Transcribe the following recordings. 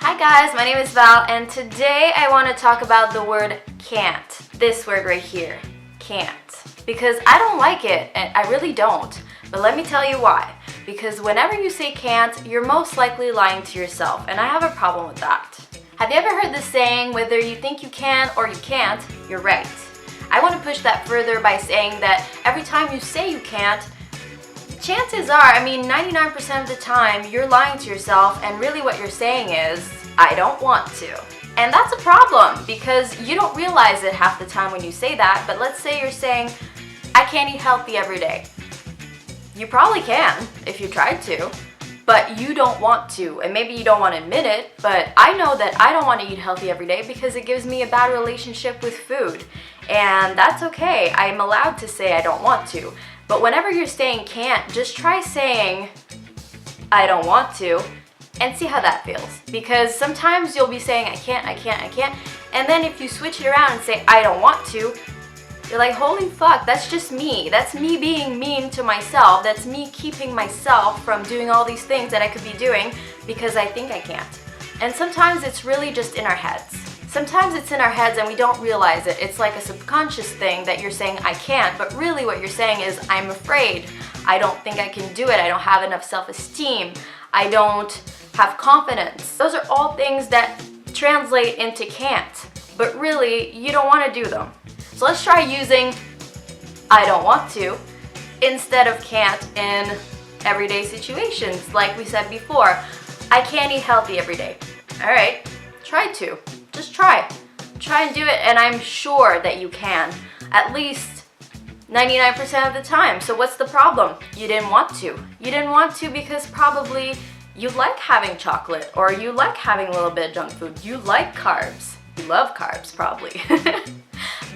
Hi guys, my name is Val, and today I want to talk about the word can't. This word right here, can't. Because I don't like it, and I really don't. But let me tell you why. Because whenever you say can't, you're most likely lying to yourself, and I have a problem with that. Have you ever heard the saying, whether you think you can or you can't, you're right? I want to push that further by saying that every time you say you can't, chances are, 99% of the time, you're lying to yourself, and really what you're saying is, I don't want to. And that's a problem, because you don't realize it half the time when you say that, but let's say you're saying, I can't eat healthy every day. You probably can, if you tried to, but you don't want to, and maybe you don't want to admit it, but I know that I don't want to eat healthy every day because it gives me a bad relationship with food, and that's okay. I'm allowed to say I don't want to. But whenever you're saying can't, just try saying, I don't want to, and see how that feels. Because sometimes you'll be saying, I can't, and then if you switch it around and say, I don't want to, you're like, holy fuck, that's just me. That's me being mean to myself. That's me keeping myself from doing all these things that I could be doing because I think I can't. And sometimes it's really just in our heads. Sometimes it's in our heads and we don't realize it. It's like a subconscious thing that you're saying, I can't, but really what you're saying is, I'm afraid. I don't think I can do it. I don't have enough self-esteem. I don't have confidence. Those are all things that translate into can't, but really, you don't want to do them. So let's try using I don't want to instead of can't in everyday situations. Like we said before, I can't eat healthy every day. All right, try to. Just try. Try and do it, and I'm sure that you can. At least 99% of the time. So what's the problem? You didn't want to. You didn't want to because probably you like having chocolate, or you like having a little bit of junk food. You like carbs. You love carbs, probably.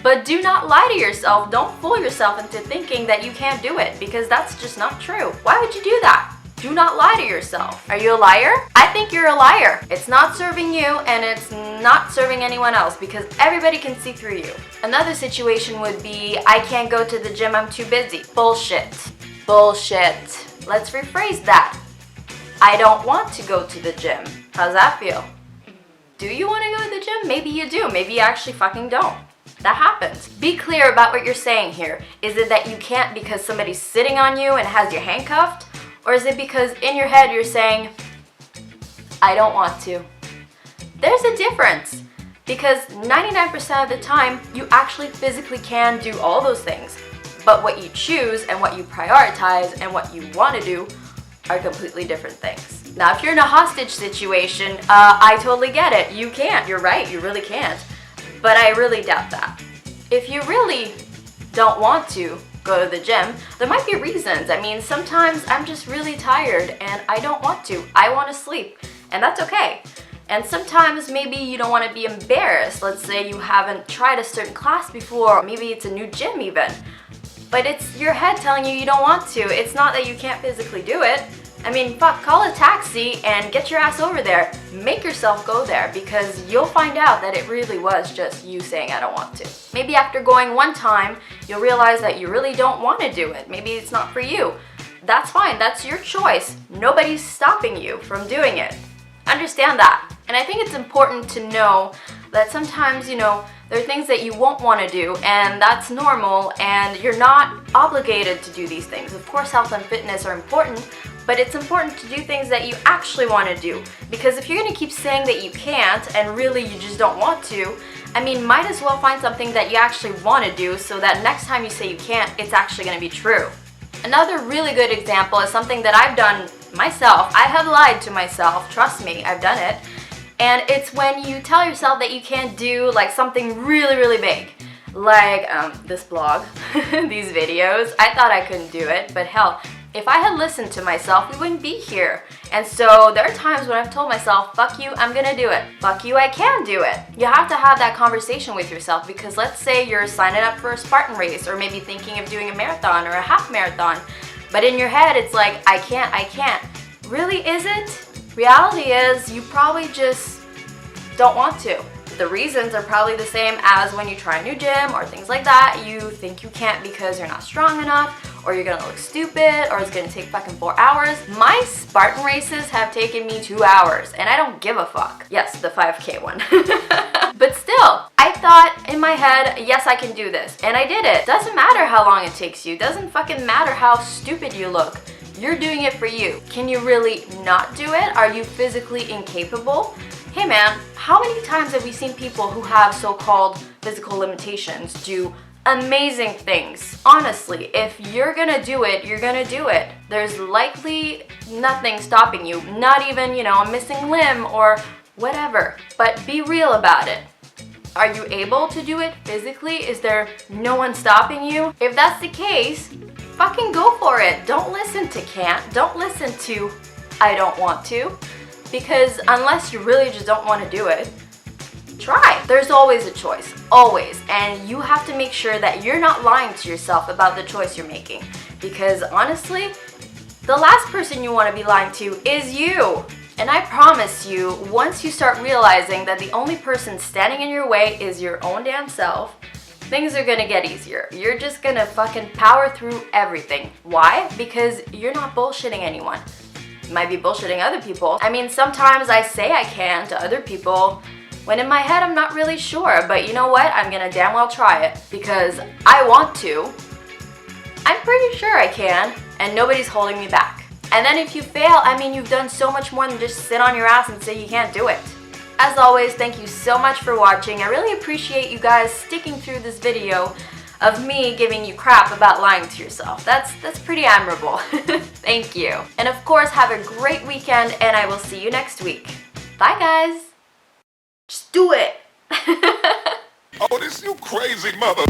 But do not lie to yourself. Don't fool yourself into thinking that you can't do it, because that's just not true. Why would you do that? Do not lie to yourself. Are you a liar? I think you're a liar. It's not serving you, and it's not serving anyone else, because everybody can see through you. Another situation would be, I can't go to the gym, I'm too busy. Bullshit. Bullshit. Let's rephrase that. I don't want to go to the gym. How's that feel? Do you want to go to the gym? Maybe you do. Maybe you actually fucking don't. That happens. Be clear about what you're saying here. Is it that you can't because somebody's sitting on you and has you handcuffed? Or is it because in your head you're saying, I don't want to? There's a difference. Because 99% of the time, you actually physically can do all those things. But what you choose and what you prioritize and what you want to do are completely different things. Now, if you're in a hostage situation, I totally get it. You can't. You're right. You really can't. But I really doubt that. If you really don't want to go to the gym, there might be reasons. Sometimes I'm just really tired and I don't want to. I want to sleep, and that's okay. And sometimes maybe you don't want to be embarrassed. Let's say you haven't tried a certain class before, or maybe it's a new gym even. But it's your head telling you don't want to. It's not that you can't physically do it. Fuck, call a taxi and get your ass over there. Make yourself go there, because you'll find out that it really was just you saying I don't want to. Maybe after going one time, you'll realize that you really don't want to do it. Maybe it's not for you. That's fine, that's your choice. Nobody's stopping you from doing it. Understand that. And I think it's important to know that sometimes, there are things that you won't want to do, and that's normal, and you're not obligated to do these things. Of course, health and fitness are important, but it's important to do things that you actually want to do. Because if you're going to keep saying that you can't, and really you just don't want to, might as well find something that you actually want to do, so that next time you say you can't, it's actually going to be true. Another really good example is something that I've done myself. I have lied to myself, trust me, I've done it. And it's when you tell yourself that you can't do something really, really big. Like this blog, these videos. I thought I couldn't do it, but hell, if I had listened to myself, we wouldn't be here. And so there are times when I've told myself, fuck you, I'm gonna do it. Fuck you, I can do it. You have to have that conversation with yourself, because let's say you're signing up for a Spartan race, or maybe thinking of doing a marathon or a half marathon, but in your head it's like, I can't. Really, is it? Reality is, you probably just don't want to. The reasons are probably the same as when you try a new gym or things like that. You think you can't because you're not strong enough, or you're gonna look stupid, or it's gonna take fucking 4 hours. My Spartan races have taken me 2 hours, and I don't give a fuck. Yes, the 5K one. But still, I thought in my head, yes, I can do this. And I did it. Doesn't matter how long it takes you. Doesn't fucking matter how stupid you look. You're doing it for you. Can you really not do it? Are you physically incapable? Hey man, how many times have we seen people who have so-called physical limitations do amazing things? Honestly, if you're gonna do it, you're gonna do it. There's likely nothing stopping you. Not even, a missing limb or whatever. But be real about it. Are you able to do it physically? Is there no one stopping you? If that's the case, fucking go for it. Don't listen to can't. Don't listen to I don't want to. Because unless you really just don't want to do it, try. There's always a choice. Always. And you have to make sure that you're not lying to yourself about the choice you're making. Because honestly, the last person you want to be lying to is you. And I promise you, once you start realizing that the only person standing in your way is your own damn self, things are gonna get easier. You're just gonna fucking power through everything. Why? Because you're not bullshitting anyone. You might be bullshitting other people. I mean, sometimes I say I can to other people, when in my head I'm not really sure. But you know what? I'm gonna damn well try it because I want to. I'm pretty sure I can, and nobody's holding me back. And then if you fail, I mean, you've done so much more than just sit on your ass and say you can't do it. As always, thank you so much for watching. I really appreciate you guys sticking through this video of me giving you crap about lying to yourself. That's pretty admirable. Thank you. And of course, have a great weekend, and I will see you next week. Bye, guys. Just do it. Oh, this you crazy mother.